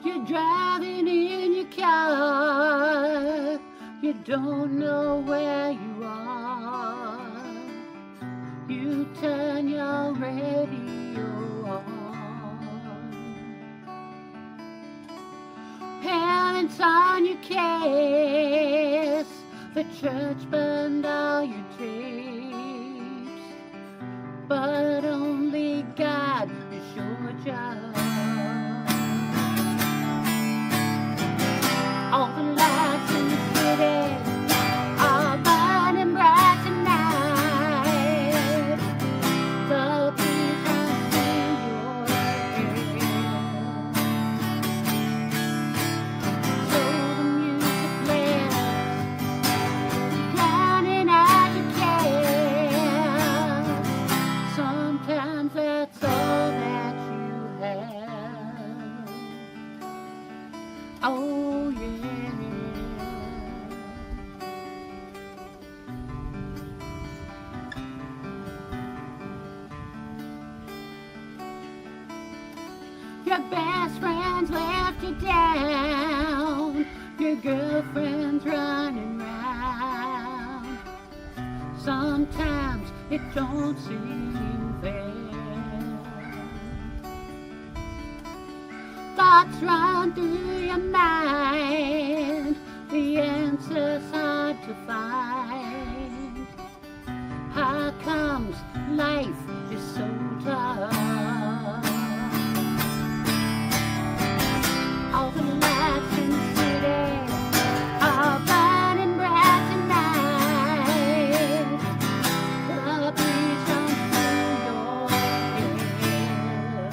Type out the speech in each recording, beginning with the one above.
You're driving in your car, you don't know where you are. You turn your radio on. Parents on your case, the church burned all your tapes, but only God is your judge. All the lights in the city are burning bright tonight. The breeze runs through your hair. So the music blares, drowning out your cares. Sometimes that's all that you have. Oh yeah. Your best friends left you down, your girlfriend's running round. Sometimes it don't seem fair. Thoughts run through your mind, the answer's hard to find. How comes life is so tough? All the lights in the city are burning bright tonight. The breeze runs through your hair.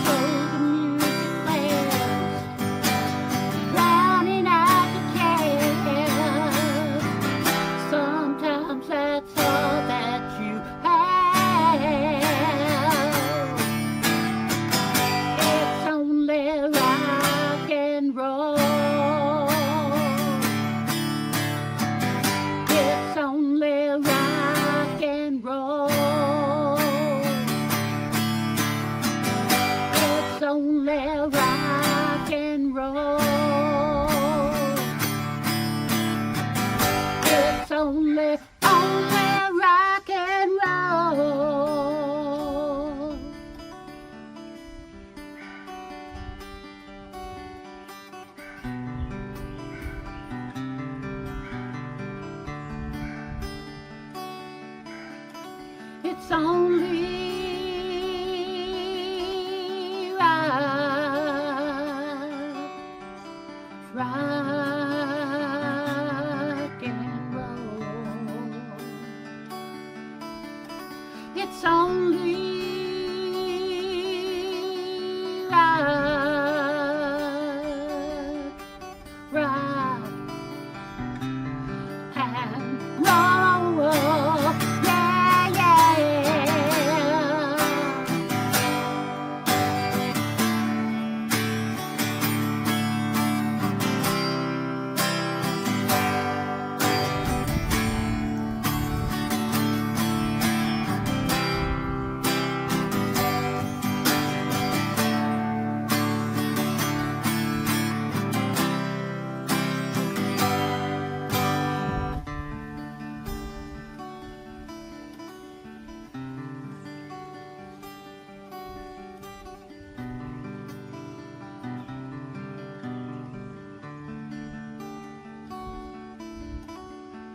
So the music plays, drowning out the cares. Sometimes that's all that you have. It's only rock and roll. It's only rock and roll. It's only rock and roll. It's only rock and roll. It's only rock and roll. It's only rock and roll. Yeah, yeah.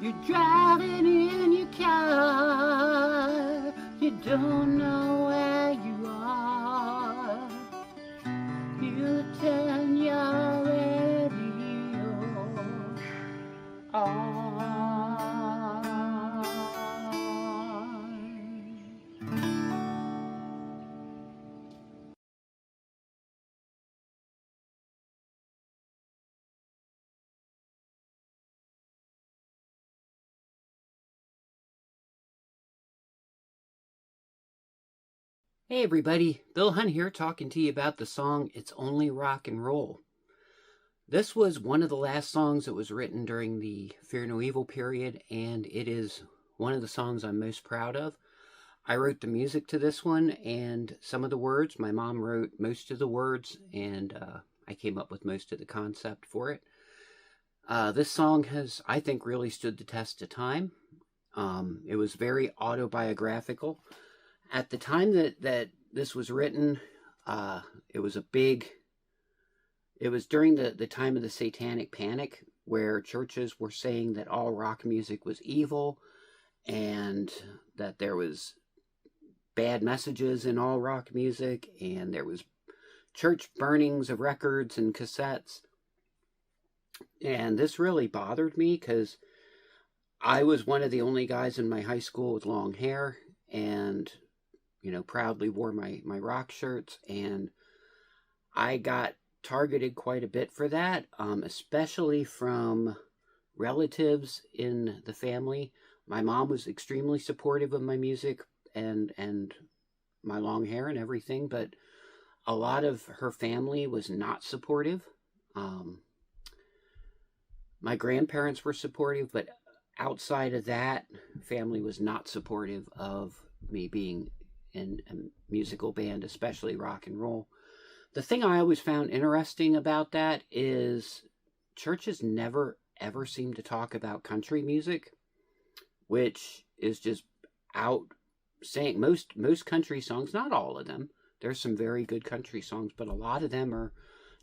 You're driving in your car, you don't know where you are. You turn your radio on. Hey everybody, Bill Hunt here talking to you about the song It's Only Rock and Roll. This was one of the last songs that was written during the Fear No Evil period, and it is one of the songs I'm most proud of. I wrote the music to this one and some of the words. My mom wrote most of the words, and I came up with most of the concept for it. This song has, I think, really stood the test of time. It was very autobiographical. At the time that this was written, it was a big, it was during the time of the Satanic Panic, where churches were saying that all rock music was evil and that there was bad messages in all rock music, and there was church burnings of records and cassettes. And this really bothered me because I was one of the only guys in my high school with long hair and, proudly wore my rock shirts. And I got targeted quite a bit for that, especially from relatives in the family. My mom was extremely supportive of my music and my long hair and everything, but a lot of her family was not supportive. My grandparents were supportive, but outside of that, family was not supportive of me being in a musical band, especially rock and roll. The thing I always found interesting about that is churches never ever seem to talk about country music, which is just out saying most country songs, not all of them. There's some very good country songs, but a lot of them are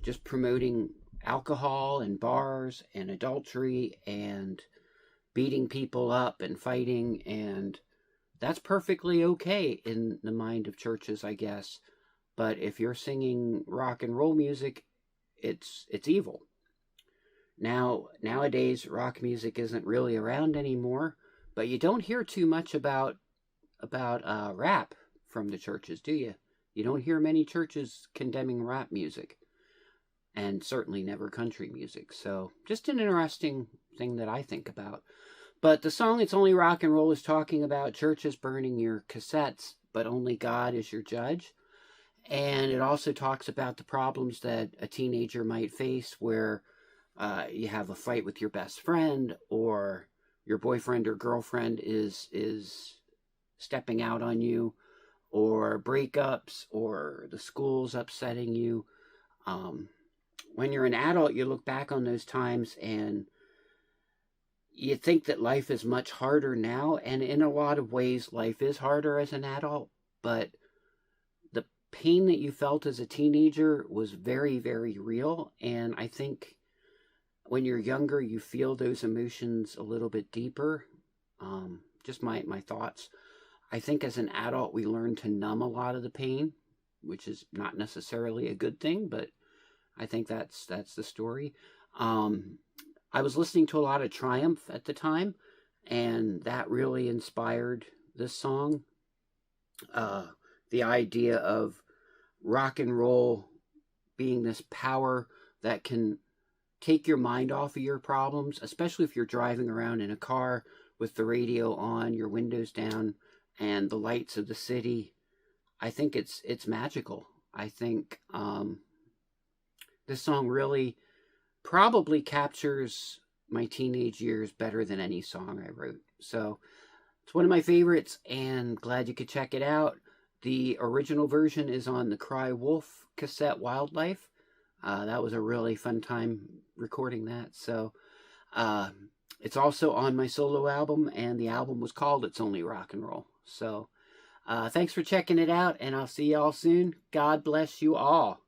just promoting alcohol and bars and adultery and beating people up and fighting, and that's perfectly okay in the mind of churches, I guess. But if you're singing rock and roll music, it's evil. Nowadays, rock music isn't really around anymore, but you don't hear too much about rap from the churches, do you? You don't hear many churches condemning rap music, and certainly never country music. So just an interesting thing that I think about. But the song It's Only Rock and Roll is talking about churches burning your cassettes, but only God is your judge. And it also talks about the problems that a teenager might face where you have a fight with your best friend, or your boyfriend or girlfriend is stepping out on you, or breakups, or the school's upsetting you. When you're an adult, you look back on those times and you think that life is much harder now, and in a lot of ways life is harder as an adult, but the pain that you felt as a teenager was very, very real. And I think when you're younger, you feel those emotions a little bit deeper. Just my thoughts. I think as an adult, we learn to numb a lot of the pain, which is not necessarily a good thing, but I think that's the story. I was listening to a lot of Triumph at the time, and that really inspired this song. The idea of rock and roll being this power that can take your mind off of your problems, especially if you're driving around in a car with the radio on, your windows down, and the lights of the city. I think it's magical. I think this song really probably captures my teenage years better than any song I wrote. So it's one of my favorites, and glad you could check it out. The original version is on the Cry Wolf cassette Wildlife. That was a really fun time recording that. So it's also on my solo album, and the album was called It's Only Rock and Roll. So thanks for checking it out, and I'll see y'all soon. God bless you all.